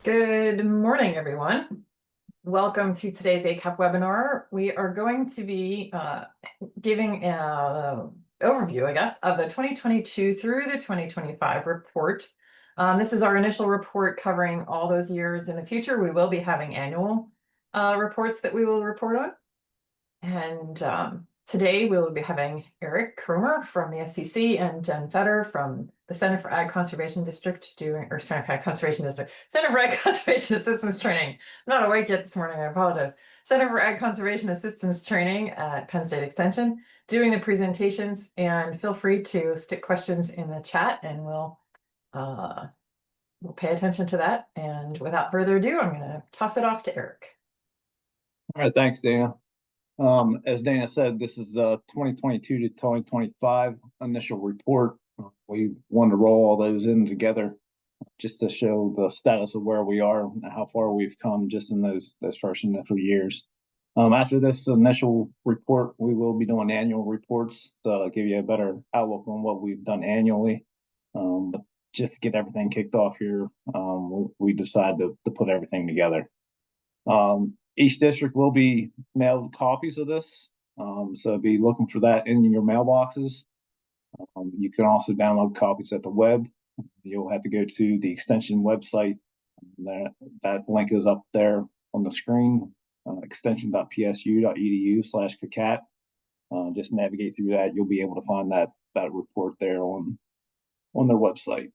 Good morning, everyone. Welcome to today's ACAP webinar. We are going to be giving an overview, I guess, of the 2022 through the 2025 report. This is our initial report covering all those years in the future. We will be having annual reports that we will report on. And today we will be having Eric Cromer from the SCC and Jenn Fetter from the Center for Ag Conservation District Center for Ag Conservation Assistance Training. I'm not awake yet this morning, I apologize. Center for Ag Conservation Assistance Training at Penn State Extension doing the presentations, and feel free to stick questions in the chat and we'll pay attention to that. And without further ado, I'm going to toss it off to Eric. All right, thanks, Dana. As Dana said, this is 2022 to 2025 initial report. We wanted to roll all those in together just to show the status of where we are and how far we've come just in those first initial years. After this initial report, we will be doing annual reports to give you a better outlook on what we've done annually. But just to get everything kicked off here, we decided to put everything together. Each district will be mailed copies of this, so be looking for that in your mailboxes. You can also download copies at the web. You'll have to go to the extension website. That link is up there on the screen, extension.psu.edu/CACAT. Just navigate through that. You'll be able to find that report there on their website.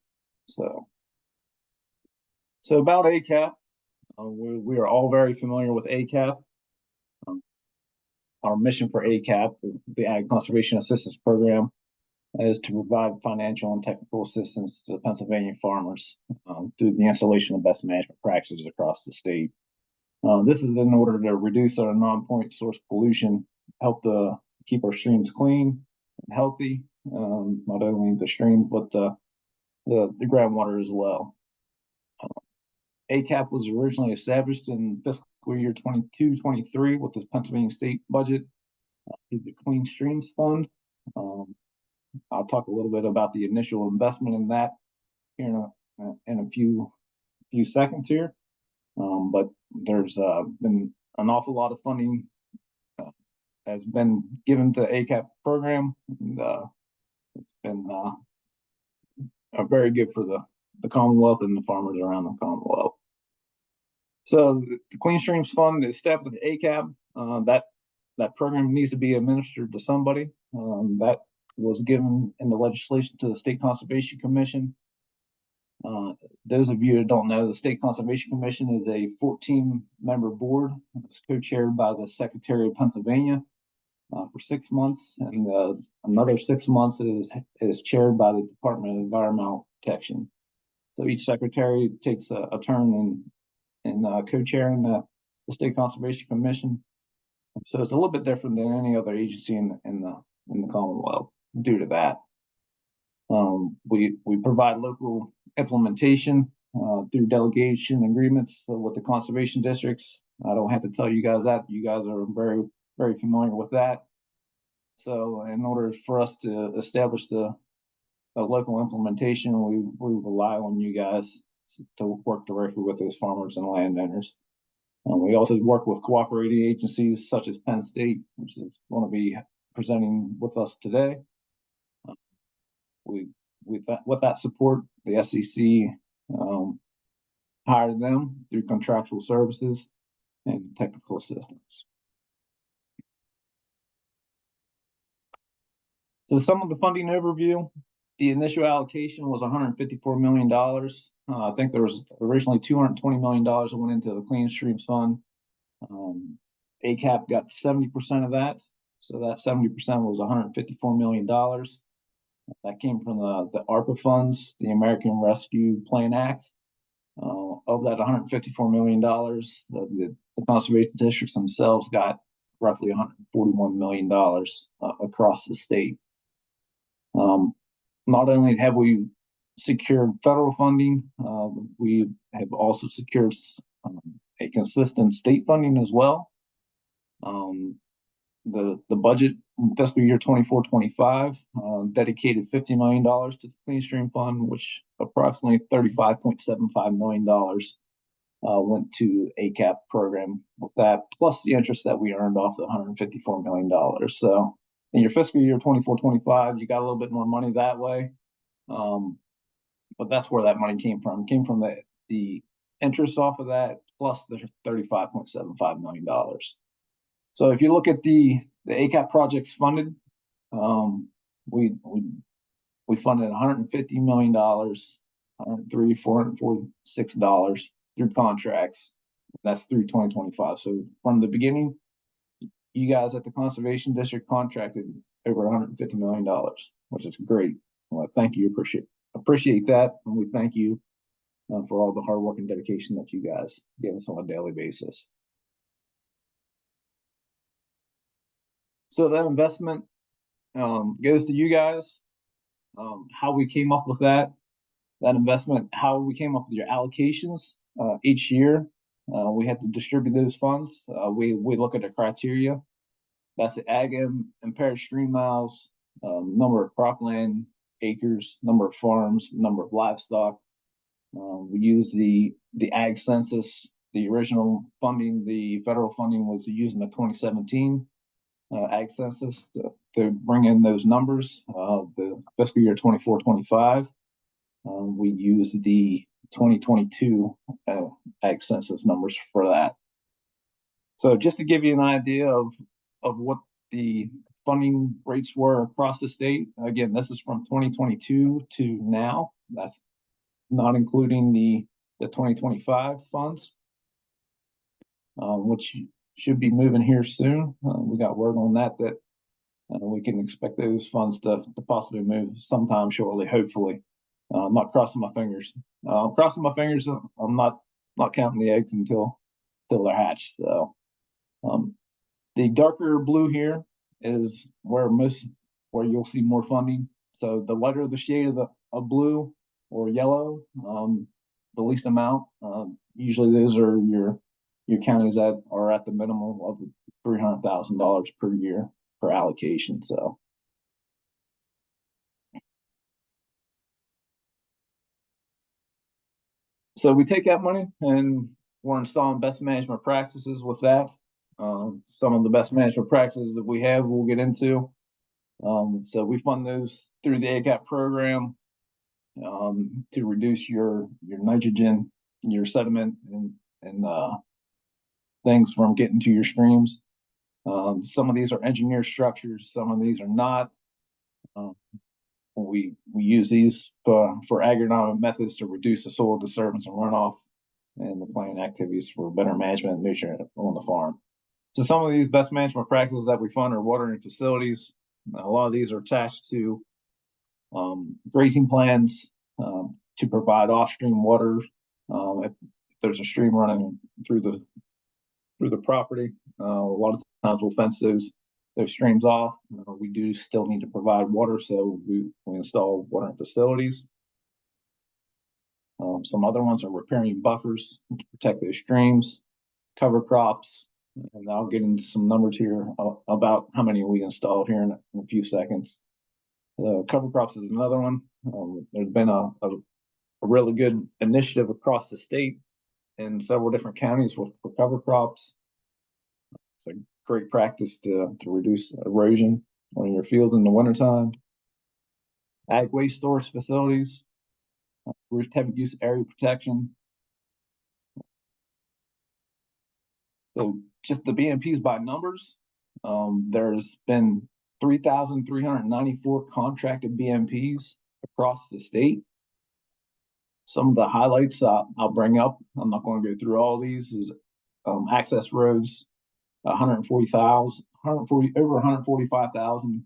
So about ACAP. We are all very familiar with ACAP. Our mission for ACAP, the Ag Conservation Assistance Program, is to provide financial and technical assistance to Pennsylvania farmers through the installation of best management practices across the state. This is in order to reduce our non-point source pollution, help to keep our streams clean and healthy, not only the stream, but the groundwater as well. ACAP was originally established in fiscal year 22-23 with the Pennsylvania state budget through the Clean Streams Fund. I'll talk a little bit about the initial investment in that here in a few seconds here. But there's been an awful lot of funding has been given to ACAP program, and it's been very good for the Commonwealth and the farmers around the Commonwealth. So the Clean Streams Fund is established with ACAP. That program needs to be administered to somebody. That was given in the legislation to the State Conservation Commission. Those of you that don't know, the State Conservation Commission is a 14-member board. It's co-chaired by the Secretary of Pennsylvania for 6 months, and another 6 months is chaired by the Department of Environmental Protection. So each secretary takes a turn in co-chairing the State Conservation Commission. So it's a little bit different than any other agency in the Commonwealth due to that. We provide local implementation through delegation agreements with the conservation districts. I don't have to tell you guys that. You guys are very, very familiar with that. So in order for us to establish the local implementation, we rely on you guys to work directly with those farmers and landowners. We also work with cooperating agencies such as Penn State, which is going to be presenting with us today. With that support, the SCC hired them through contractual services and technical assistance. So some of the funding overview. The initial allocation was $154 million. I think there was originally $220 million that went into the Clean Streams Fund. ACAP got 70% of that. So that 70% was $154 million. That came from the ARPA funds, the American Rescue Plan Act. Of that $154 million, the conservation districts themselves got roughly $141 million across the state. Not only have we secured federal funding, we have also secured a consistent state funding as well. The budget in fiscal year 24-25 dedicated $50 million to the Clean Stream Fund, which approximately $35.75 million went to ACAP program with that, plus the interest that we earned off the $154 million. So in your fiscal year 24-25, you got a little bit more money that way. But that's where that money came from. It came from the interest off of that, plus the $35.75 million. So if you look at the ACAP projects funded, we funded $150 million, $446 through contracts. That's through 2025. So from the beginning, you guys at the Conservation District contracted over $150 million, which is great. Well, thank you. Appreciate that. And we thank you for all the hard work and dedication that you guys give us on a daily basis. So that investment goes to you guys. How we came up with that investment, how we came up with your allocations each year. We had to distribute those funds. We look at the criteria. That's the ag impaired stream miles, number of cropland acres, number of farms, number of livestock. We use the ag census. The original funding, the federal funding, was using the 2017 ag census to bring in those numbers. The fiscal year 24-25, we use the 2022 ag census numbers for that. So just to give you an idea of what the funding rates were across the state, again, this is from 2022 to now. That's not including the 2025 funds, which should be moving here soon. We got word on that we can expect those funds to possibly move sometime shortly, hopefully. I'm not crossing my fingers. I'm crossing my fingers. I'm not counting the eggs until they're hatched. So the darker blue here is where you'll see more funding. So the lighter the shade of blue or yellow, the least amount. Usually those are your counties that are at the minimum of $300,000 per year per allocation. So we take that money and we're installing best management practices with that. Some of the best management practices that we have, we'll get into. So we fund those through the ACAP program to reduce your nitrogen, your sediment, and things from getting to your streams. Some of these are engineered structures. Some of these are not. We use these for agronomic methods to reduce the soil disturbance and runoff, and the planting activities for better management and nutrient on the farm. So some of these best management practices that we fund are watering facilities. A lot of these are attached to grazing plans to provide off-stream water. If there's a stream running through the property, a lot of times we'll fence those streams off. We do still need to provide water, so we install watering facilities. Some other ones are repairing buffers to protect those streams, cover crops, and I'll get into some numbers here about how many we installed here in a few seconds. Cover crops is another one. There's been a really good initiative across the state in several different counties for cover crops. It's a great practice to reduce erosion on your fields in the wintertime. Ag waste storage facilities, roof heavy use area protection. So just the BMPs by numbers, there's been 3,394 contracted BMPs across the state. Some of the highlights I'll bring up, I'm not going to go through all these, is access roads, over 145,000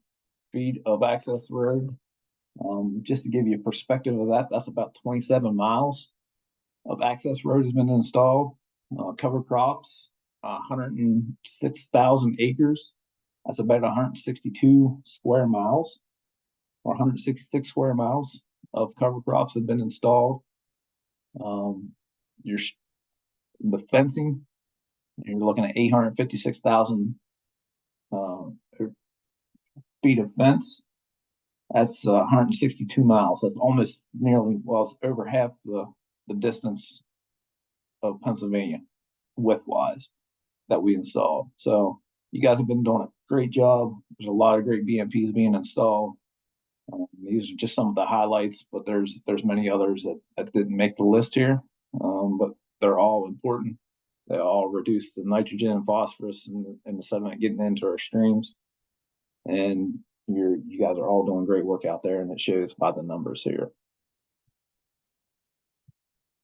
feet of access road. Just to give you a perspective of that, that's about 27 miles of access road has been installed. Cover crops, 106,000 acres. That's about 162 square miles, or 166 square miles of cover crops have been installed. The fencing, you're looking at 856,000 feet of fence. That's 162 miles. That's almost nearly, well, it's over half the distance of Pennsylvania, width-wise, that we installed. So you guys have been doing a great job. There's a lot of great BMPs being installed. These are just some of the highlights, but there's many others that didn't make the list here, but they're all important. They all reduce the nitrogen and phosphorus and the sediment getting into our streams. And you guys are all doing great work out there, and it shows by the numbers here.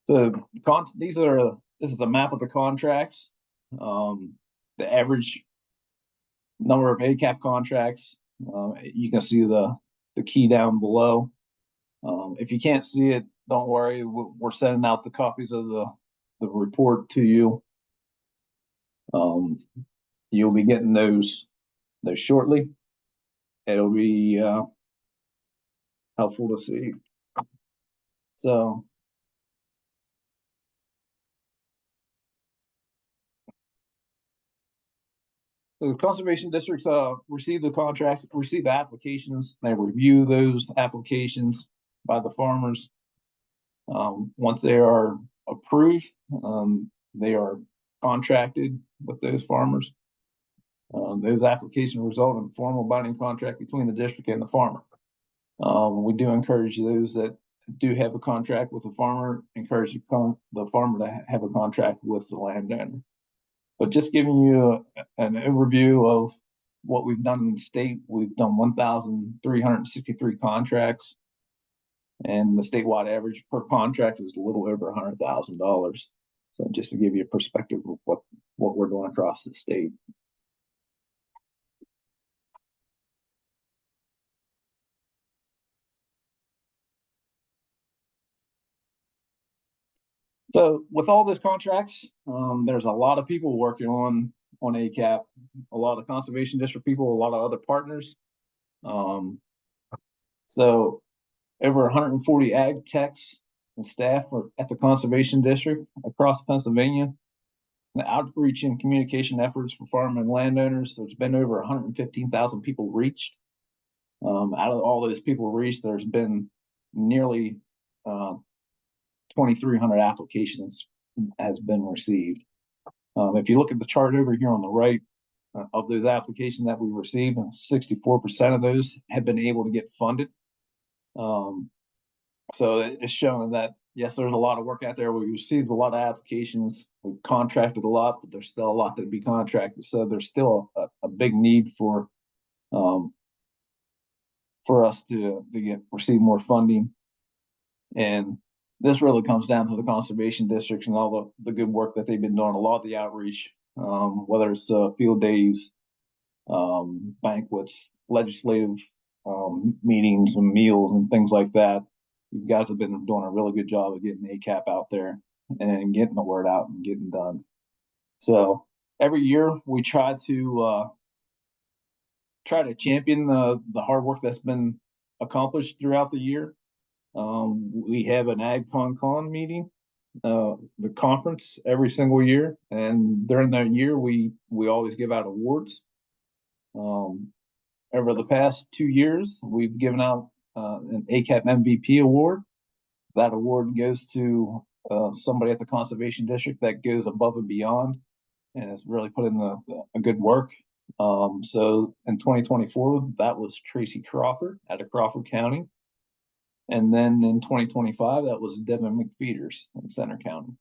So this is a map of the contracts. The average number of ACAP contracts. You can see the key down below. If you can't see it, don't worry. We're sending out the copies of the report to you. You'll be getting those shortly. It'll be helpful to see. So the conservation districts receive the contracts, receive the applications. They review those applications by the farmers. Once they are approved, they are contracted with those farmers. Those applications result in a formal binding contract between the district and the farmer. We do encourage those that do have a contract with the farmer, encourage the farmer to have a contract with the landowner. But just giving you an overview of what we've done in the state, we've done 1,363 contracts, and the statewide average per contract is a little over $100,000. So just to give you a perspective of what we're doing across the state. So with all those contracts, there's a lot of people working on ACAP, a lot of conservation district people, a lot of other partners. So over 140 ag techs and staff are at the conservation district across Pennsylvania. The outreach and communication efforts for farm and landowners, there's been over 115,000 people reached. Out of all those people reached, there's been nearly 2,300 applications has been received. If you look at the chart over here on the right, of those applications that we received, 64% of those have been able to get funded. So it's showing that, yes, there's a lot of work out there. We received a lot of applications. We've contracted a lot, but there's still a lot to be contracted. So there's still a big need for us to receive more funding. And this really comes down to the conservation districts and all the good work that they've been doing, a lot of the outreach, whether it's field days, banquets, legislative meetings and meals and things like that. You guys have been doing a really good job of getting ACAP out there and getting the word out and getting done. So every year we try to champion the hard work that's been accomplished throughout the year. We have an AgCon meeting, the conference every single year, and during that year we always give out awards. Over the past 2 years, we've given out an ACAP MVP award. That award goes to somebody at the conservation district that goes above and beyond and has really put in a good work. So in 2024, that was Tracy Crawford out of Crawford County. And then in 2025, that was Devin McFeeters in Center County.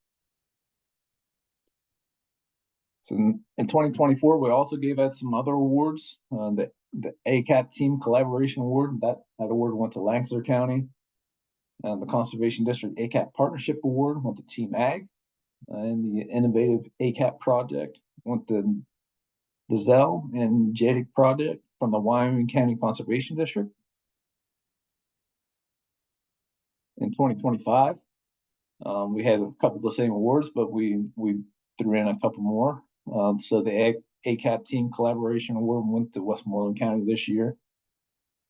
So in 2024, we also gave out some other awards. The ACAP Team Collaboration Award, that award went to Lancaster County. And the Conservation District ACAP Partnership Award went to Team Ag. And the Innovative ACAP Project went to the Zell and JADIC Project from the Wyoming County Conservation District. In 2025, we had a couple of the same awards, but we threw in a couple more. So the ACAP Team Collaboration Award went to Westmoreland County this year.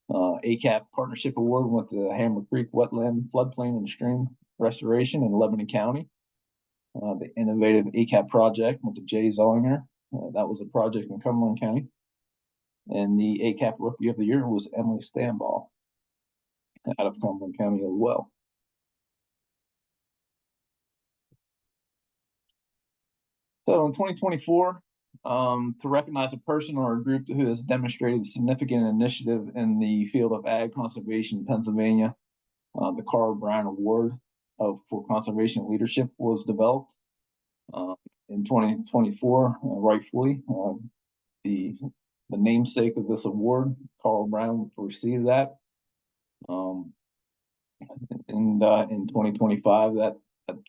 ACAP Partnership Award went to Hammer Creek Wetland Floodplain and Stream Restoration in Lebanon County. The Innovative ACAP Project went to Jay Zollinger. That was a project in Cumberland County. And the ACAP Rookie of the Year was Emily Stanball out of Cumberland County as well. So in 2024, to recognize a person or a group who has demonstrated significant initiative in the field of ag conservation in Pennsylvania, the Carl Brown Award for Conservation Leadership was developed in 2024, rightfully. The namesake of this award, Carl Brown, received that. In 2025, that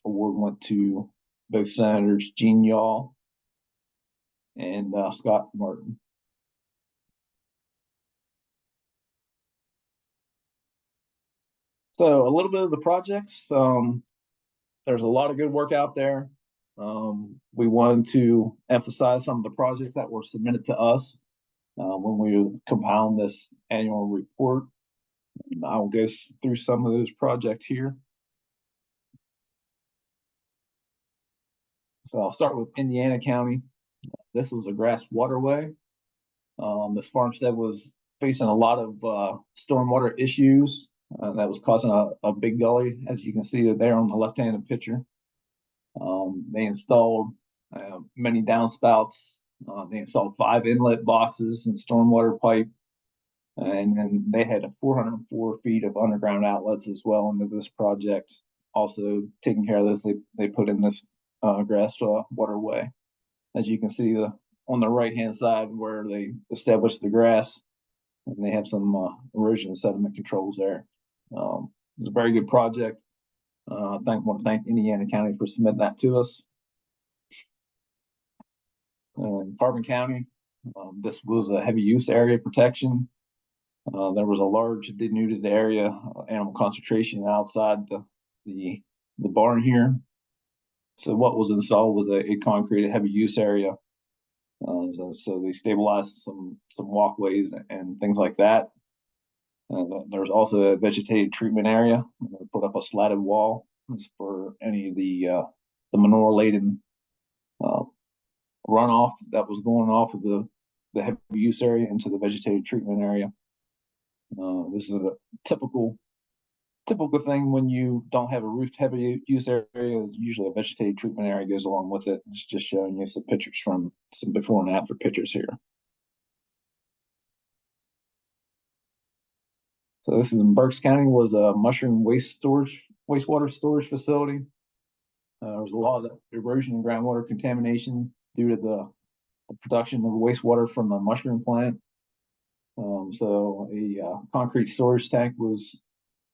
award went to both Senators Gene Yaw and Scott Martin. So a little bit of the projects. There's a lot of good work out there. We wanted to emphasize some of the projects that were submitted to us when we compiled this annual report. And I'll go through some of those projects here. So I'll start with Indiana County. This was a grass waterway. This farmstead was facing a lot of stormwater issues that was causing a big gully, as you can see there on the left-handed picture. They installed many downspouts. They installed 5 inlet boxes and stormwater pipe. And then they had 404 feet of underground outlets as well into this project. Also taking care of this, they put in this grass waterway. As you can see on the right-hand side where they established the grass, and they have some erosion and sediment controls there. It was a very good project. I want to thank Indiana County for submitting that to us. Carbon County, this was a heavy use area protection. There was a large denuded area, animal concentration outside the barn here. So what was installed was a concrete heavy use area. So they stabilized some walkways and things like that. There's also a vegetated treatment area. They put up a slatted wall for any of the manure-laden runoff that was going off of the heavy use area into the vegetated treatment area. This is a typical thing when you don't have a roofed heavy use area. Is usually a vegetated treatment area goes along with it. It's just showing you some pictures from some before and after pictures here. So this is in Berks County, was a mushroom wastewater storage facility. There was a lot of erosion and groundwater contamination due to the production of wastewater from the mushroom plant. So a concrete storage tank was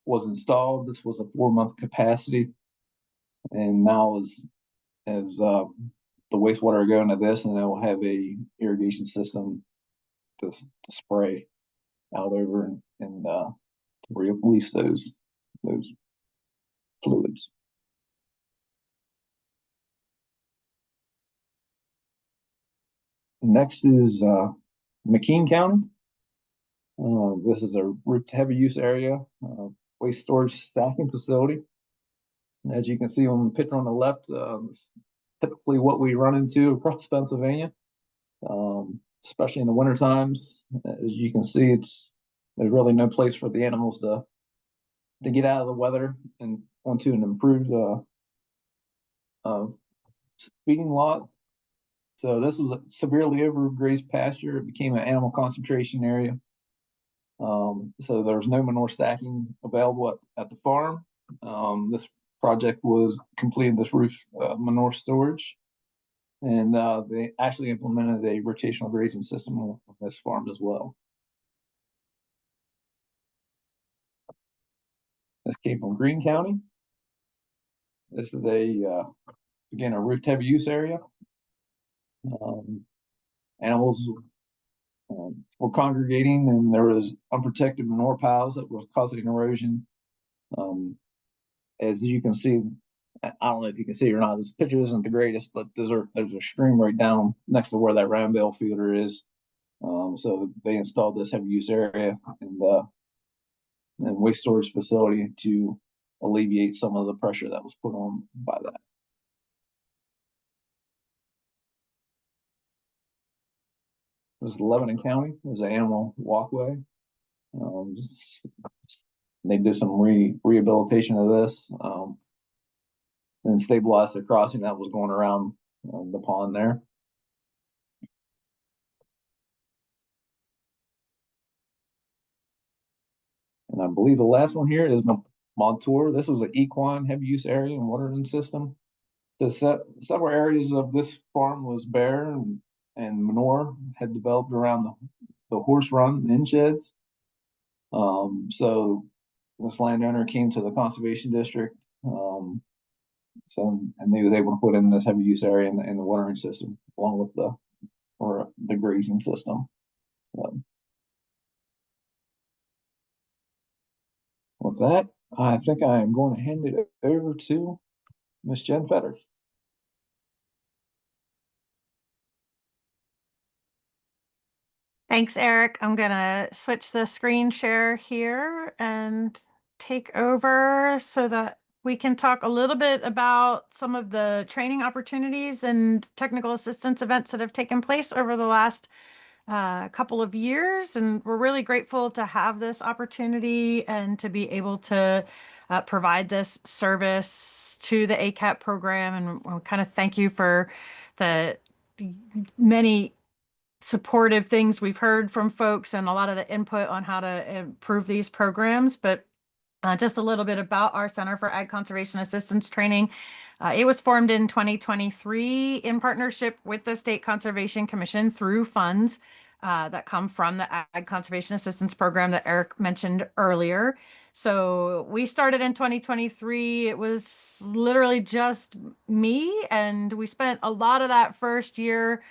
installed. This was a 4-month capacity, and now as the wastewater go into this, and it will have a irrigation system to spray out over and release those fluids. Next is McKean County. This is a roofed heavy use area, waste storage stacking facility. As you can see on the picture on the left, typically what we run into across Pennsylvania, especially in the winter times. As you can see, there's really no place for the animals to get out of the weather and onto an improved feeding lot. So this was a severely overgrazed pasture. It became an animal concentration area. So there was no manure stacking available at the farm. This project was completed, this roof manure storage, and they actually implemented a rotational grazing system on this farm as well. This came from Greene County. This is again a roofed heavy use area. Animals were congregating, and there was unprotected manure piles that were causing erosion. As you can see, I don't know if you can see it or not. This picture isn't the greatest, but there's a stream right down next to where that round bale feeder is. So they installed this heavy use area and waste storage facility to alleviate some of the pressure that was put on by that. This is Lebanon County. There's an animal walkway. They did some rehabilitation of this and stabilized the crossing that was going around the pond there. And I believe the last one here is Montour. This was an equine heavy use area and watering system. Several areas of this farm was bare and manure had developed around the horse run and sheds. So this landowner came to the conservation district. And they was able to put in this heavy use area in the watering system along with the grazing system. With that, I think I am going to hand it over to Miss Jenn Fetter. Thanks, Eric. I'm gonna switch the screen share here and take over so that we can talk a little bit about some of the training opportunities and technical assistance events that have taken place over the last couple of years. And we're really grateful to have this opportunity and to be able to provide this service to the ACAP program. And we'll kind of thank you for the many supportive things we've heard from folks and a lot of the input on how to improve these programs. But just a little bit about our Center for Ag Conservation Assistance Training. It was formed in 2023 in partnership with the State Conservation Commission through funds that come from the Ag Conservation Assistance Program that Eric mentioned earlier. So we started in 2023. It was literally just me, and we spent a lot of that first year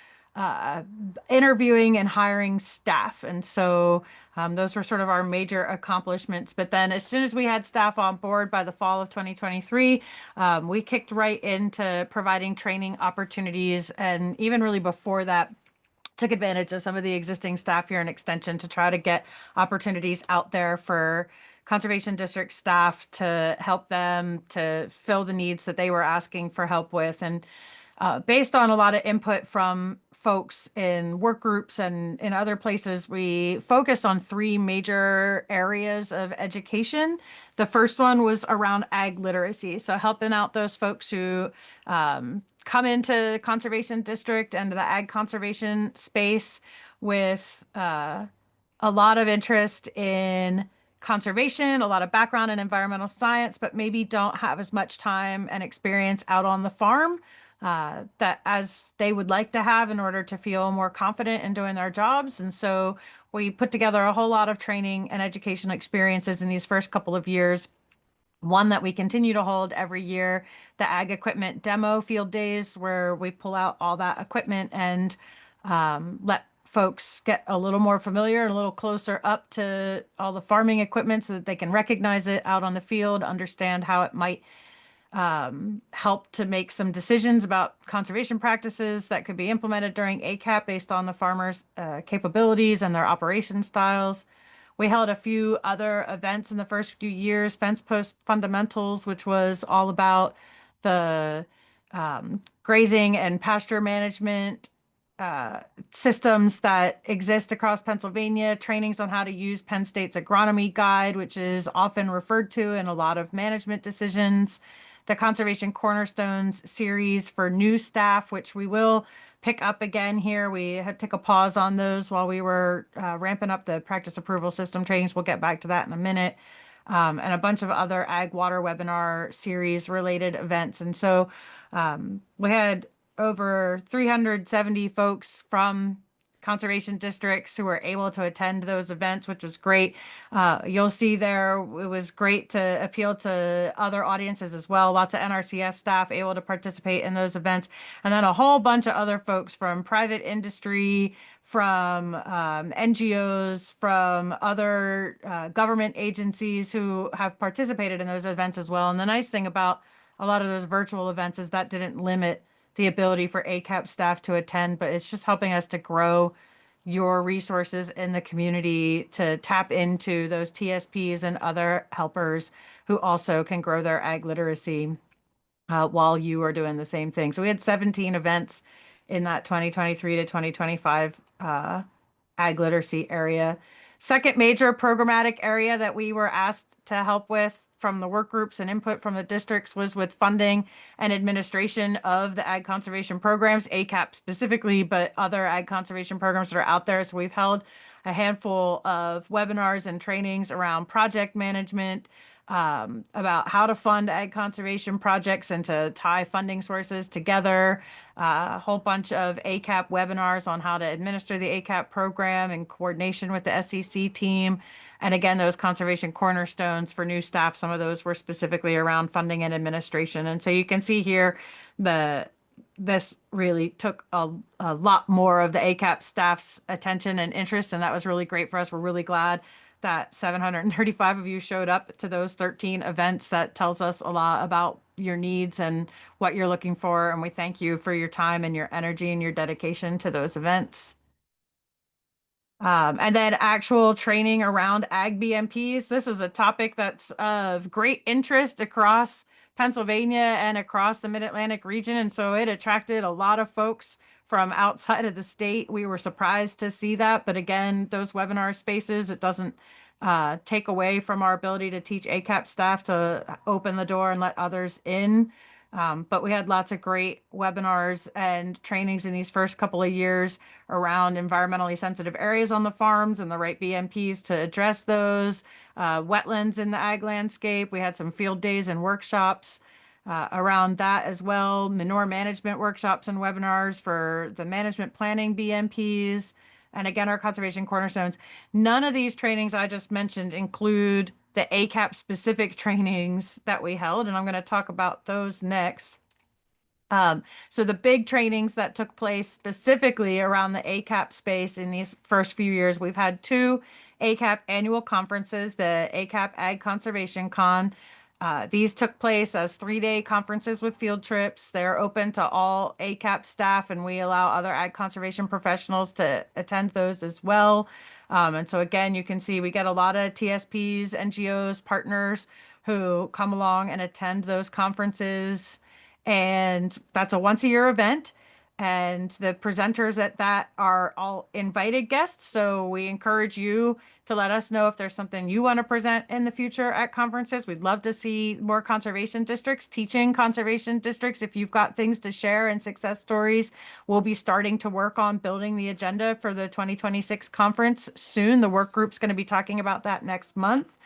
interviewing and hiring staff. And so those were sort of our major accomplishments. But then as soon as we had staff on board by the fall of 2023, we kicked right into providing training opportunities. And even really before that, took advantage of some of the existing staff here in Extension to try to get opportunities out there for conservation district staff to help them to fill the needs that they were asking for help with. And based on a lot of input from folks in work groups and in other places, we focused on three major areas of education. The first one was around ag literacy. So helping out those folks who come into conservation district and the ag conservation space with a lot of interest in conservation, a lot of background in environmental science, but maybe don't have as much time and experience out on the farm that as they would like to have in order to feel more confident in doing their jobs. And so we put together a whole lot of training and educational experiences in these first couple of years. One that we continue to hold every year, the Ag Equipment Demo Field Days, where we pull out all that equipment and let folks get a little more familiar and a little closer up to all the farming equipment so that they can recognize it out on the field, understand how it might help to make some decisions about conservation practices that could be implemented during ACAP based on the farmers' capabilities and their operation styles. We held a few other events in the first few years, Fence Post Fundamentals, which was all about the grazing and pasture management systems that exist across Pennsylvania, trainings on how to use Penn State's agronomy guide, which is often referred to in a lot of management decisions. The Conservation Cornerstones series for new staff, which we will pick up again here. We had to take a pause on those while we were ramping up the practice approval system trainings. We'll get back to that in a minute. And a bunch of other ag water webinar series related events. And so we had over 370 folks from conservation districts who were able to attend those events, which was great. You'll see there, it was great to appeal to other audiences as well. Lots of NRCS staff able to participate in those events. And then a whole bunch of other folks from private industry, from NGOs, from other government agencies who have participated in those events as well. And the nice thing about a lot of those virtual events is that didn't limit the ability for ACAP staff to attend, but it's just helping us to grow your resources in the community to tap into those TSPs and other helpers who also can grow their ag literacy while you are doing the same thing. So we had 17 events in that 2023 to 2025 ag literacy area. Second major programmatic area that we were asked to help with from the work groups and input from the districts was with funding and administration of the ag conservation programs, ACAP specifically, but other ag conservation programs that are out there. So we've held a handful of webinars and trainings around project management, about how to fund ag conservation projects and to tie funding sources together. A whole bunch of ACAP webinars on how to administer the ACAP program in coordination with the SEC team. And again, those conservation cornerstones for new staff, some of those were specifically around funding and administration. And so you can see here this really took a lot more of the ACAP staff's attention and interest, and that was really great for us. We're really glad that 735 of you showed up to those 13 events. That tells us a lot about your needs and what you're looking for, and we thank you for your time and your energy and your dedication to those events. And then actual training around ag BMPs. This is a topic that's of great interest across Pennsylvania and across the Mid-Atlantic region. And so it attracted a lot of folks from outside of the state. We were surprised to see that. But again, those webinar spaces, it doesn't take away from our ability to teach ACAP staff to open the door and let others in. But we had lots of great webinars and trainings in these first couple of years around environmentally sensitive areas on the farms and the right BMPs to address those, wetlands in the ag landscape. We had some field days and workshops around that as well, manure management workshops and webinars for the management planning BMPs, and again, our conservation cornerstones. None of these trainings I just mentioned include the ACAP specific trainings that we held, and I'm going to talk about those next. So the big trainings that took place specifically around the ACAP space in these first few years, we've had 2 ACAP annual conferences, the ACAP Ag Conservation Con. These took place as 3-day conferences with field trips. They're open to all ACAP staff, and we allow other ag conservation professionals to attend those as well. And so again, you can see we get a lot of TSPs, NGOs, partners who come along and attend those conferences. And that's a once-a-year event. And the presenters at that are all invited guests. So we encourage you to let us know if there's something you want to present in the future at conferences. We'd love to see more conservation districts teaching conservation districts. If you've got things to share and success stories, we'll be starting to work on building the agenda for the 2026 conference soon. The work group's going to be talking about that next month.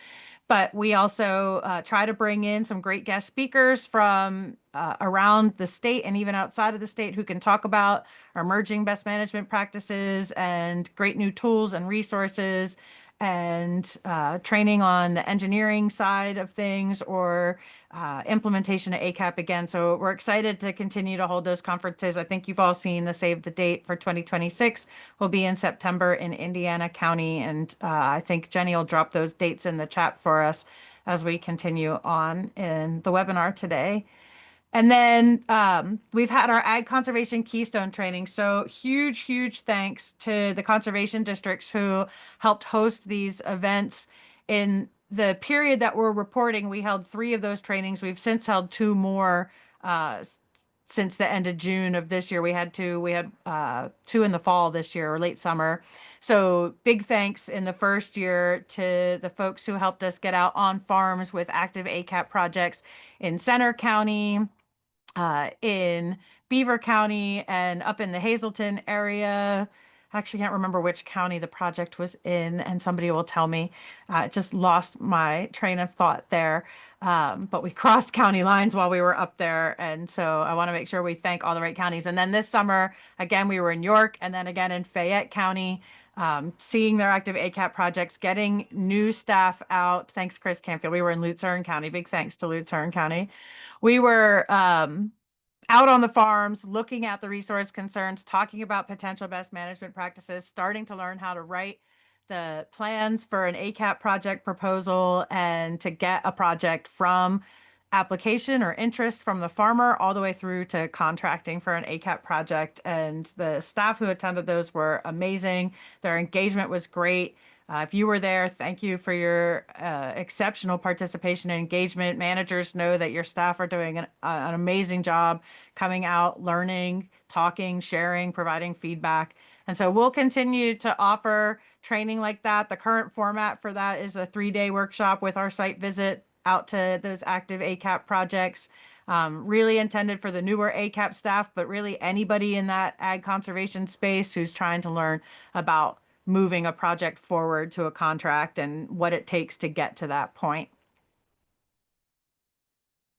But we also try to bring in some great guest speakers from around the state and even outside of the state who can talk about emerging best management practices and great new tools and resources and training on the engineering side of things or implementation of ACAP again. So we're excited to continue to hold those conferences. I think you've all seen the save the date for 2026 will be in September in Indiana County. And I think Jenny will drop those dates in the chat for us as we continue on in the webinar today. And then we've had our Ag Conservation Keystone training. So huge thanks to the conservation districts who helped host these events. In the period that we're reporting, we held 3 of those trainings. We've since held 2 more since the end of June of this year. We had 2 in the fall this year or late summer. So big thanks in the first year to the folks who helped us get out on farms with active ACAP projects in Center County, in Beaver County, and up in the Hazleton area. I actually can't remember which county the project was in, and somebody will tell me. Just lost my train of thought there. But we crossed county lines while we were up there. And so I want to make sure we thank all the right counties. And then this summer, again, we were in York and then again in Fayette County, seeing their active ACAP projects, getting new staff out. Thanks, Chris Canfield. We were in Lucerne County. Big thanks to Lucerne County. We were out on the farms, looking at the resource concerns, talking about potential best management practices, starting to learn how to write the plans for an ACAP project proposal and to get a project from application or interest from the farmer all the way through to contracting for an ACAP project. And the staff who attended those were amazing. Their engagement was great. If you were there, thank you for your exceptional participation and engagement. Managers know that your staff are doing an amazing job coming out, learning, talking, sharing, providing feedback. And so we'll continue to offer training like that. The current format for that is a 3-day workshop with our site visit out to those active ACAP projects. Really intended for the newer ACAP staff, but really anybody in that ag conservation space who's trying to learn about moving a project forward to a contract and what it takes to get to that point.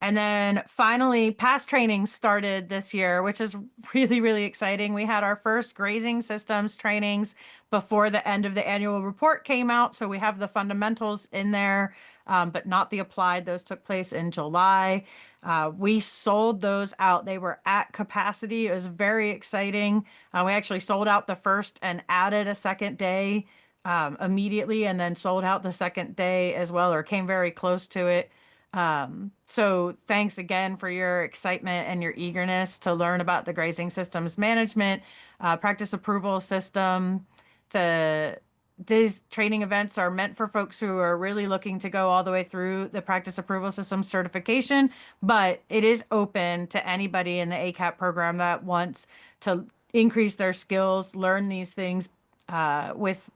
And then finally, past training started this year, which is really, really exciting. We had our first grazing systems trainings before the end of the annual report came out. So we have the fundamentals in there, but not the applied. Those took place in July. We sold those out. They were at capacity. It was very exciting. We actually sold out the first and added a second day immediately, and then sold out the second day as well, or came very close to it. So thanks again for your excitement and your eagerness to learn about the grazing systems management, practice approval system. These training events are meant for folks who are really looking to go all the way through the practice approval system certification, but it is open to anybody in the ACAP program that wants to increase their skills, learn these things, with,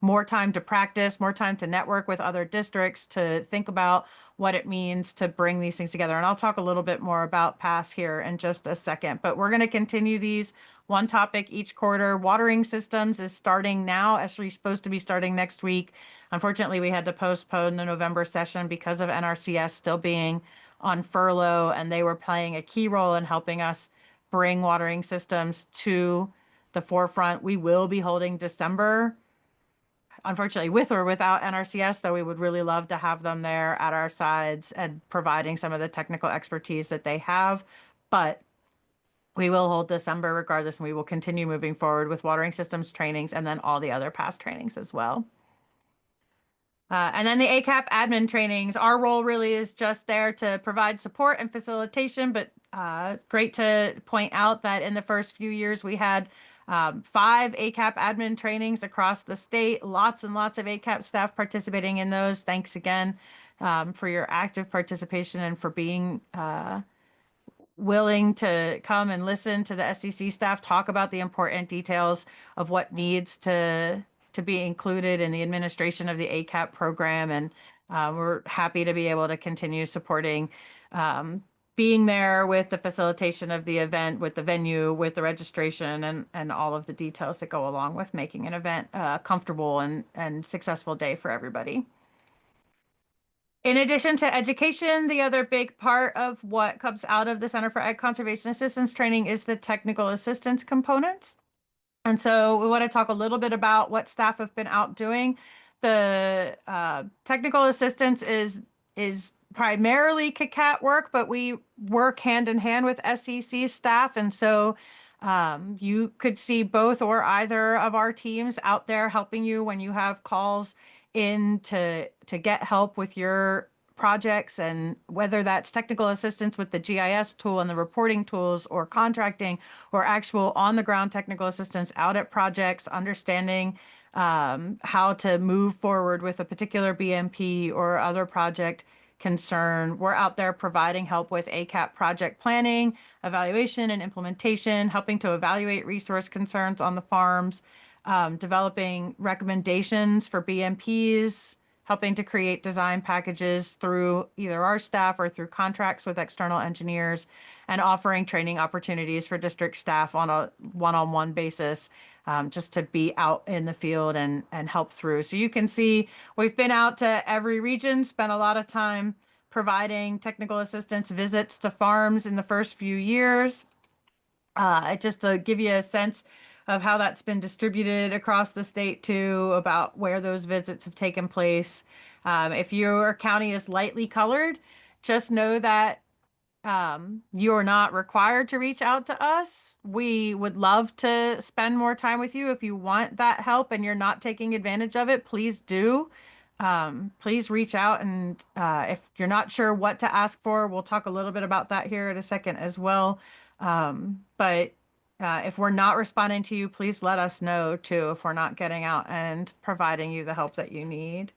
more time to practice, more time to network with other districts, to think about what it means to bring these things together. And I'll talk a little bit more about PASS here in just a second, but we're going to continue these one topic each quarter. Watering systems is starting now, as we're supposed to be starting next week. Unfortunately, we had to postpone the November session because of NRCS still being on furlough, and they were playing a key role in helping us bring watering systems to the forefront. We will be holding December, unfortunately, with or without NRCS, though we would really love to have them there at our sides and providing some of the technical expertise that they have. But we will hold December regardless, and we will continue moving forward with watering systems trainings and then all the other past trainings as well. And then the ACAP admin trainings, our role really is just there to provide support and facilitation, but great to point out that in the first few years we had 5 ACAP admin trainings across the state, lots and lots of ACAP staff participating in those. Thanks again for your active participation and for being willing to come and listen to the SEC staff talk about the important details of what needs to be included in the administration of the ACAP program. And we're happy to be able to continue supporting being there with the facilitation of the event, with the venue, with the registration, and all of the details that go along with making an event a comfortable and successful day for everybody. In addition to education, the other big part of what comes out of the Center for Ag Conservation Assistance Training is the technical assistance components. And so we want to talk a little bit about what staff have been out doing. The technical assistance is primarily CACAT work, but we work hand in hand with SEC staff. And so you could see both or either of our teams out there helping you when you have calls in to get help with your projects, and whether that's technical assistance with the GIS tool and the reporting tools, or contracting, or actual on the ground technical assistance out at projects, understanding how to move forward with a particular BMP or other project concern. We're out there providing help with ACAP project planning, evaluation, and implementation, helping to evaluate resource concerns on the farms, developing recommendations for BMPs, helping to create design packages through either our staff or through contracts with external engineers, and offering training opportunities for district staff on a one-on-one basis, just to be out in the field and help through. So you can see we've been out to every region, spent a lot of time providing technical assistance visits to farms in the first few years. Just to give you a sense of how that's been distributed across the state too, about where those visits have taken place. If your county is lightly colored, just know that you're not required to reach out to us. We would love to spend more time with you. If you want that help and you're not taking advantage of it, please do. Please reach out, and if you're not sure what to ask for, we'll talk a little bit about that here in a second as well. But if we're not responding to you, please let us know too if we're not getting out and providing you the help that you need.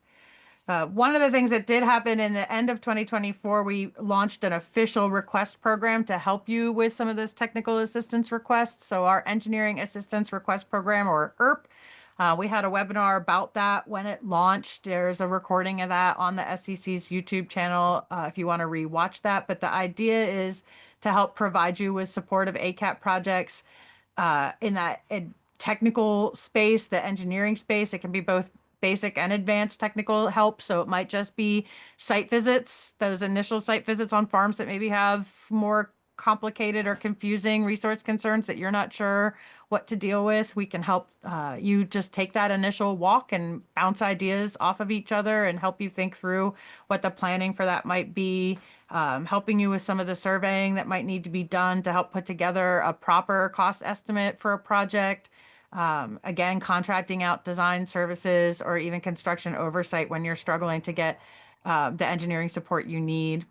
One of the things that did happen in the end of 2024, we launched an official request program to help you with some of those technical assistance requests. So our Engineering Assistance Request Program, or ERP, We had a webinar about that when it launched. There's a recording of that on the SEC's YouTube channel if you want to rewatch that. But the idea is to help provide you with support of ACAP projects in that technical space, the engineering space. It can be both basic and advanced technical help. So it might just be site visits, those initial site visits on farms that maybe have more complicated or confusing resource concerns that you're not sure what to deal with. We can help you just take that initial walk and bounce ideas off of each other and help you think through what the planning for that might be, helping you with some of the surveying that might need to be done to help put together a proper cost estimate for a project. Again, contracting out design services or even construction oversight when you're struggling to get the engineering support you need.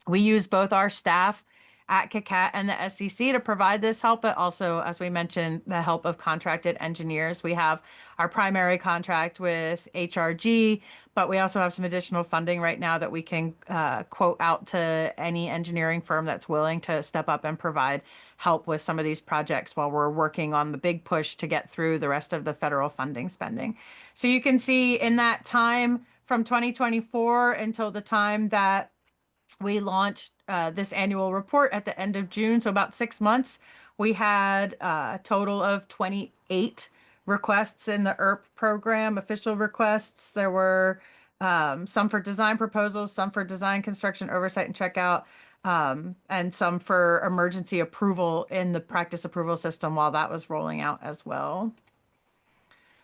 We use both our staff at CACAT and the SEC to provide this help, but also, as we mentioned, the help of contracted engineers. We have our primary contract with HRG, but we also have some additional funding right now that we can quote out to any engineering firm that's willing to step up and provide help with some of these projects while we're working on the big push to get through the rest of the federal funding spending. So you can see in that time from 2024 until the time that we launched this annual report at the end of June, so about 6 months. We had a total of 28 requests in the ERP program, official requests. There were some for design proposals, some for design, construction, oversight, and checkout, and some for emergency approval in the practice approval system while that was rolling out as well.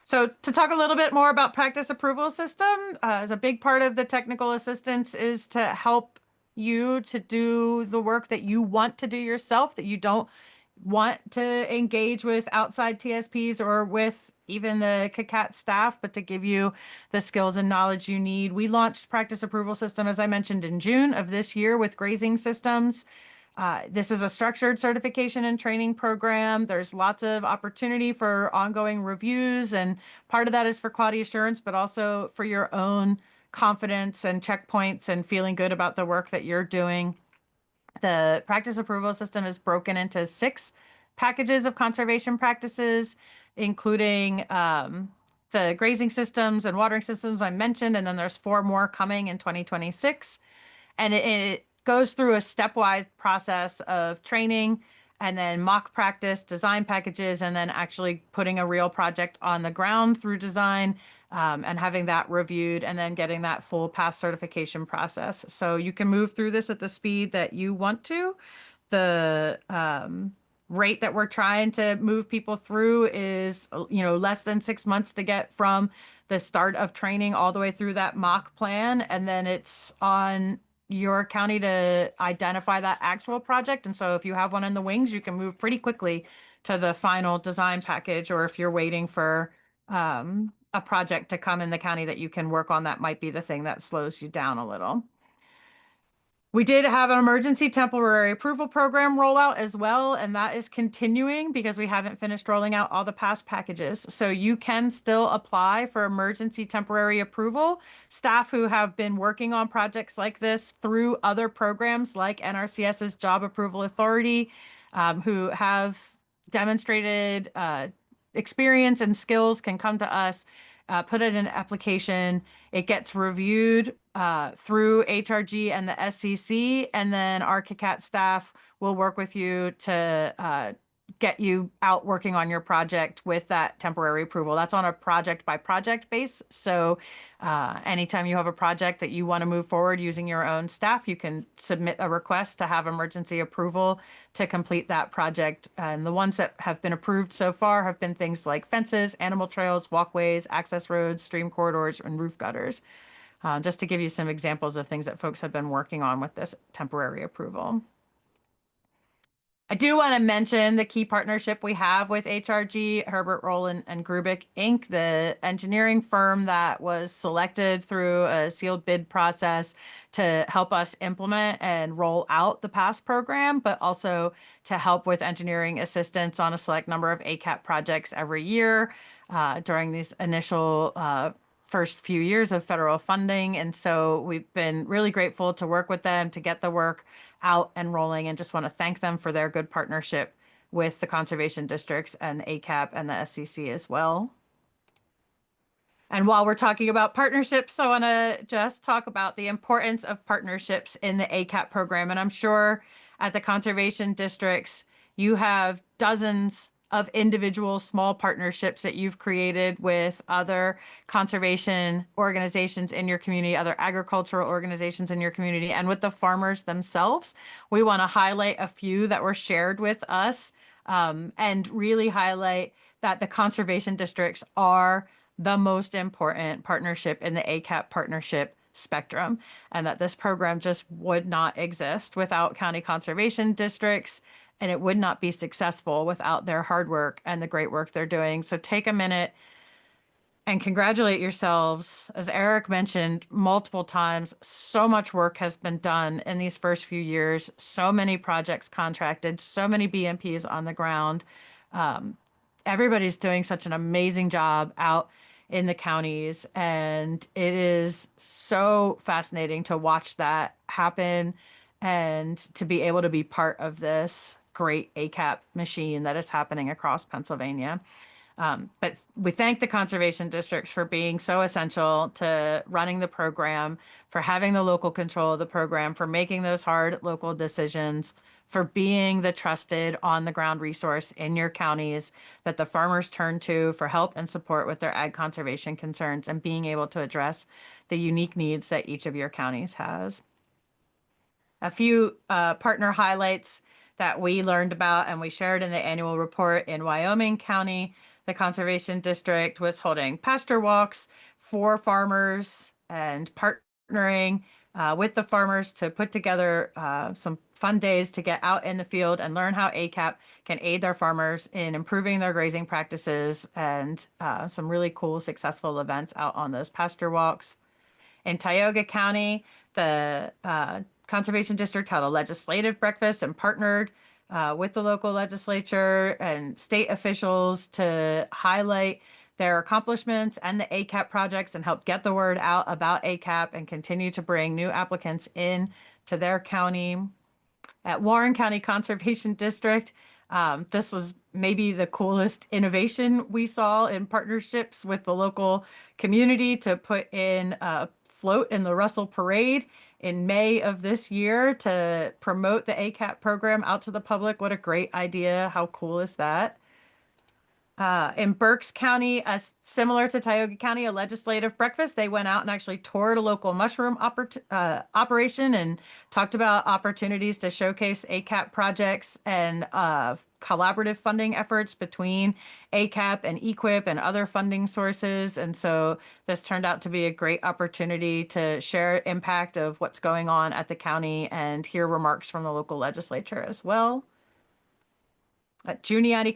So to talk a little bit more about practice approval system, as a big part of the technical assistance is to help you to do the work that you want to do yourself, that you don't want to engage with outside TSPs or with even the CACAT staff, but to give you the skills and knowledge you need. We launched practice approval system, as I mentioned, in June of this year with grazing systems. This is a structured certification and training program. There's lots of opportunity for ongoing reviews, and part of that is for quality assurance, but also for your own confidence and checkpoints and feeling good about the work that you're doing. The practice approval system is broken into 6 packages of conservation practices, including the grazing systems and watering systems I mentioned, and then there's 4 more coming in 2026. And it goes through a stepwise process of training and then mock practice, design packages, and then actually putting a real project on the ground through design and having that reviewed and then getting that full pass certification process. So you can move through this at the speed that you want to. The rate that we're trying to move people through is, less than 6 months to get from the start of training all the way through that mock plan. And then it's on your county to identify that actual project. And so if you have one in the wings, you can move pretty quickly to the final design package, or if you're waiting for a project to come in the county that you can work on, that might be the thing that slows you down a little. We did have an emergency temporary approval program rollout as well, and that is continuing because we haven't finished rolling out all the past packages. So you can still apply for emergency temporary approval. Staff who have been working on projects like this through other programs like NRCS's Job Approval Authority, who have demonstrated experience and skills, can come to us, put it in an application. It gets reviewed through HRG and the SEC, and then our CACAT staff will work with you to get you out working on your project with that temporary approval. That's on a project by project base. So anytime you have a project that you want to move forward using your own staff, you can submit a request to have emergency approval to complete that project. And the ones that have been approved so far have been things like fences, animal trails, walkways, access roads, stream corridors, and roof gutters. Just to give you some examples of things that folks have been working on with this temporary approval. I do want to mention the key partnership we have with HRG, Herbert Roland and Grubik Inc., the engineering firm that was selected through a sealed bid process to help us implement and roll out the PASS program, but also to help with engineering assistance on a select number of ACAP projects every year during these initial first few years of federal funding. And so we've been really grateful to work with them to get the work out and rolling, and just want to thank them for their good partnership with the conservation districts and ACAP and the SCC as well. And while we're talking about partnerships, I want to just talk about the importance of partnerships in the ACAP program. And I'm sure at the conservation districts, you have dozens of individual small partnerships that you've created with other conservation organizations in your community, other agricultural organizations in your community, and with the farmers themselves. We want to highlight a few that were shared with us, and really highlight that the conservation districts are the most important partnership in the ACAP partnership spectrum, and that this program just would not exist without county conservation districts, and it would not be successful without their hard work and the great work they're doing. So take a minute and congratulate yourselves. As Eric mentioned multiple times, so much work has been done in these first few years, so many projects contracted, so many BMPs on the ground. Everybody's doing such an amazing job out in the counties, and it is so fascinating to watch that happen and to be able to be part of this great ACAP machine that is happening across Pennsylvania. But we thank the conservation districts for being so essential to running the program, for having the local control of the program, for making those hard local decisions, for being the trusted on the ground resource in your counties that the farmers turn to for help and support with their ag conservation concerns, and being able to address the unique needs that each of your counties has. A few partner highlights that we learned about and we shared in the annual report: in Wyoming County, the Conservation District was holding pasture walks for farmers and partnering with the farmers to put together some fun days to get out in the field and learn how ACAP can aid their farmers in improving their grazing practices, and some really cool, successful events out on those pasture walks. In Tioga County, the Conservation District held a legislative breakfast and partnered with the local legislature and state officials to highlight their accomplishments and the ACAP projects and help get the word out about ACAP and continue to bring new applicants in to their county. At Warren County Conservation District, this was maybe the coolest innovation we saw in partnerships with the local community to put in a float in the Russell Parade in May of this year to promote the ACAP program out to the public. What a great idea. How cool is that? In Berks County, similar to Tioga County, a legislative breakfast. They went out and actually toured a local mushroom operation and talked about opportunities to showcase ACAP projects and collaborative funding efforts between ACAP and EQIP and other funding sources. And so this turned out to be a great opportunity to share impact of what's going on at the county and hear remarks from the local legislature as well. Juniata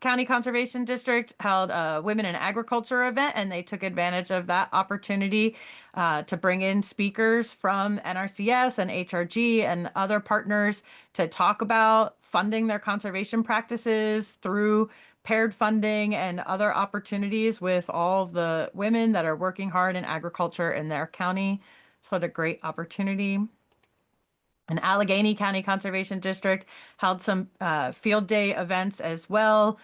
County Conservation District held a Women in Agriculture event, and they took advantage of that opportunity to bring in speakers from NRCS and HRG and other partners to talk about funding their conservation practices through paired funding and other opportunities with all of the women that are working hard in agriculture in their county. So what a great opportunity. An Allegheny County Conservation District held some field day events as well,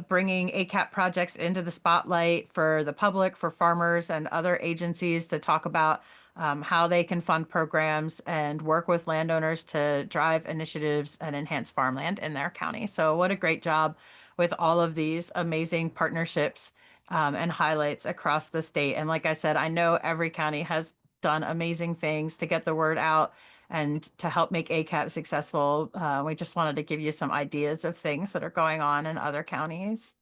bringing ACAP projects into the spotlight for the public, for farmers and other agencies to talk about how they can fund programs and work with landowners to drive initiatives and enhance farmland in their county. So what a great job with all of these amazing partnerships and highlights across the state. And like I said, I know every county has done amazing things to get the word out and to help make ACAP successful. We just wanted to give you some ideas of things that are going on in other counties.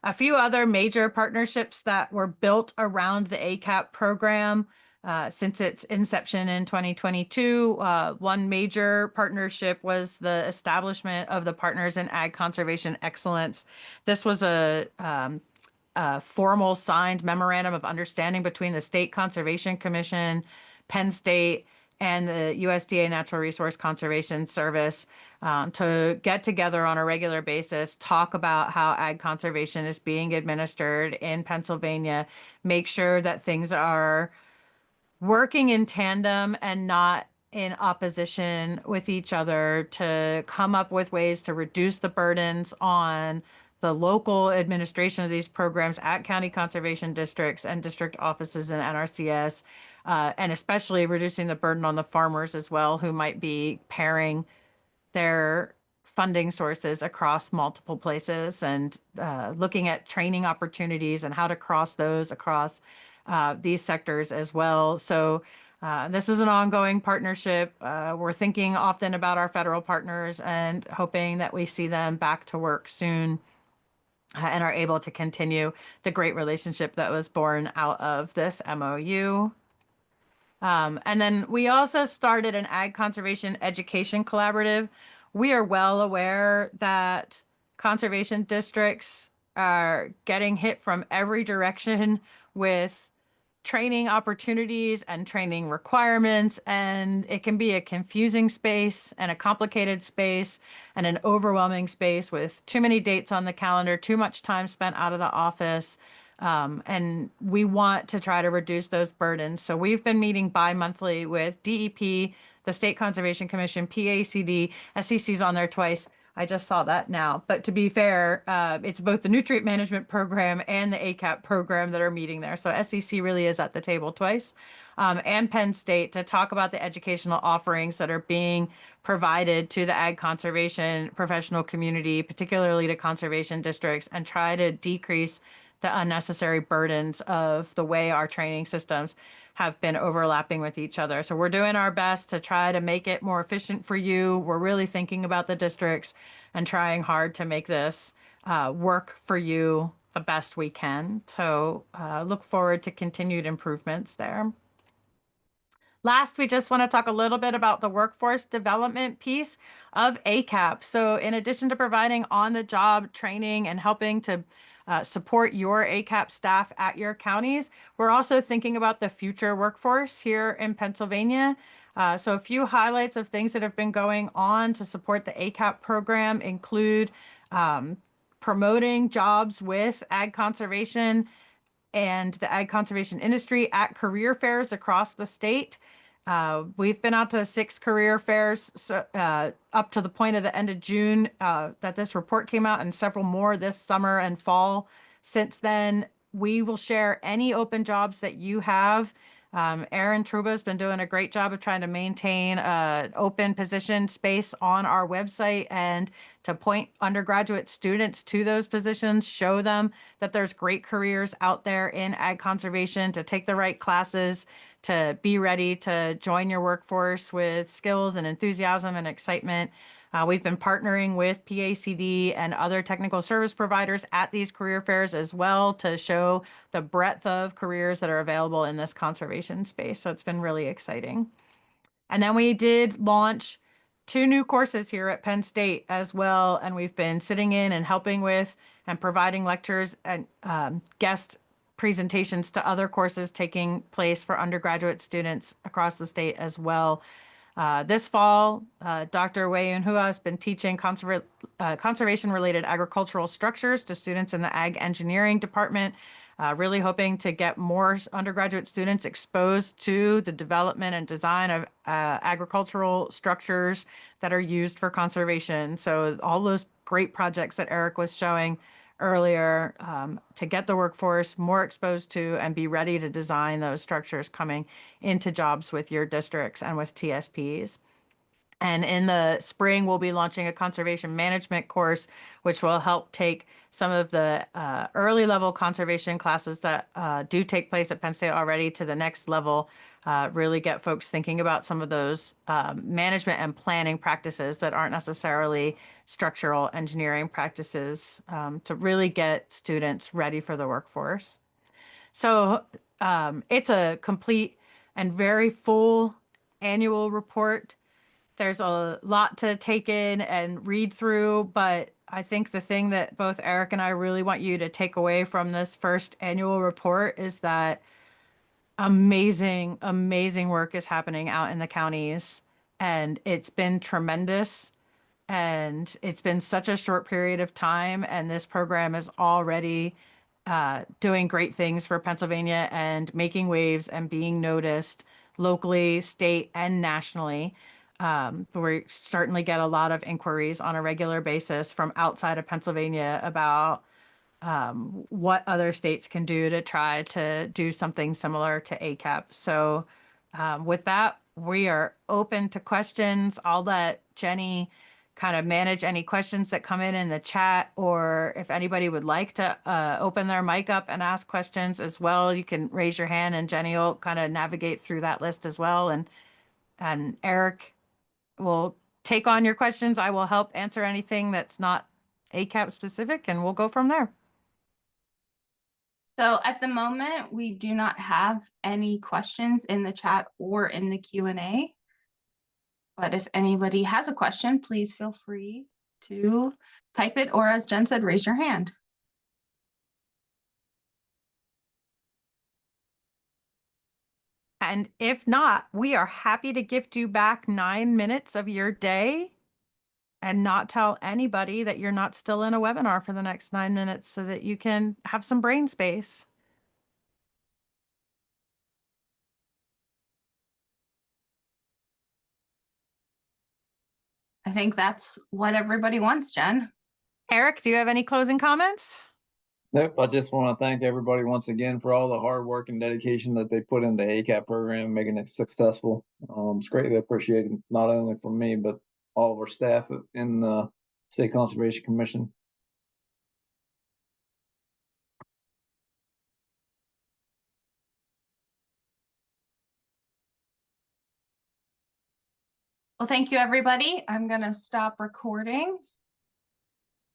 A few other major partnerships that were built around the ACAP program since its inception in 2022. One major partnership was the establishment of the Partners in Ag Conservation Excellence. This was a formal signed memorandum of understanding between the State Conservation Commission, Penn State, and the USDA Natural Resource Conservation Service to get together on a regular basis, talk about how ag conservation is being administered in Pennsylvania, make sure that things are working in tandem and not in opposition with each other, to come up with ways to reduce the burdens on the local administration of these programs at county conservation districts and district offices in NRCS, and especially reducing the burden on the farmers as well, who might be pairing their funding sources across multiple places, and looking at training opportunities and how to cross those across these sectors as well. So this is an ongoing partnership. We're thinking often about our federal partners and hoping that we see them back to work soon and are able to continue the great relationship that was born out of this MOU. And then we also started an ag conservation education collaborative. We are well aware that conservation districts are getting hit from every direction with training opportunities and training requirements, and it can be a confusing space and a complicated space and an overwhelming space with too many dates on the calendar, too much time spent out of the office. And we want to try to reduce those burdens. So we've been meeting bi-monthly with DEP, the State Conservation Commission, PACD, SEC's on there twice. I just saw that now. But to be fair, it's both the nutrient management program and the ACAP program that are meeting there. So SEC really is at the table twice. And Penn State to talk about the educational offerings that are being provided to the ag conservation professional community, particularly to conservation districts, and try to decrease the unnecessary burdens of the way our training systems have been overlapping with each other. So we're doing our best to try to make it more efficient for you. We're really thinking about the districts and trying hard to make this work for you the best we can. So look forward to continued improvements there. Last, we just want to talk a little bit about the workforce development piece of ACAP. So in addition to providing on-the-job training and helping to support your ACAP staff at your counties, we're also thinking about the future workforce here in Pennsylvania. So a few highlights of things that have been going on to support the ACAP program include promoting jobs with ag conservation and the ag conservation industry at career fairs across the state. We've been out to 6 career fairs up to the point of the end of June that this report came out, and several more this summer and fall. Since then, we will share any open jobs that you have. Aaron Truba has been doing a great job of trying to maintain open position space on our website and to point undergraduate students to those positions, show them that there's great careers out there in ag conservation, to take the right classes, to be ready to join your workforce with skills and enthusiasm and excitement. We've been partnering with PACD and other technical service providers at these career fairs as well to show the breadth of careers that are available in this conservation space. So it's been really exciting. And then we did launch 2 new courses here at Penn State as well. And we've been sitting in and helping with and providing lectures and guest presentations to other courses taking place for undergraduate students across the state as well. This fall, Dr. Wei Yunhua has been teaching conservation-related agricultural structures to students in the Ag Engineering Department, really hoping to get more undergraduate students exposed to the development and design of agricultural structures that are used for conservation. So all those great projects that Eric was showing earlier, to get the workforce more exposed to and be ready to design those structures coming into jobs with your districts and with TSPs. And in the spring, we'll be launching a conservation management course, which will help take some of the early level conservation classes that do take place at Penn State already to the next level, really get folks thinking about some of those management and planning practices that aren't necessarily structural engineering practices, to really get students ready for the workforce. So it's a complete and very full annual report. There's a lot to take in and read through, but I think the thing that both Eric and I really want you to take away from this first annual report is that amazing, amazing work is happening out in the counties, and it's been tremendous, and it's been such a short period of time, and this program is already doing great things for Pennsylvania and making waves and being noticed locally, state, and nationally. We certainly get a lot of inquiries on a regular basis from outside of Pennsylvania about what other states can do to try to do something similar to ACAP. So with that, we are open to questions. I'll let Jenny kind of manage any questions that come in the chat, or if anybody would like to open their mic up and ask questions as well, you can raise your hand and Jenny will kind of navigate through that list as well. And Eric will take on your questions. I will help answer anything that's not ACAP specific, and we'll go from there. So at the moment, we do not have any questions in the chat or in the Q&A. But if anybody has a question, please feel free to type it, or as Jen said, raise your hand. And if not, we are happy to gift you back 9 minutes of your day and not tell anybody that you're not still in a webinar for the next 9 minutes so that you can have some brain space. I think that's what everybody wants, Jen. Eric, do you have any closing comments? Nope, I just want to thank everybody once again for all the hard work and dedication that they put into the ACAP program, making it successful. It's greatly appreciated, not only from me, but all of our staff in the State Conservation Commission. Well, thank you, everybody. I'm going to stop recording.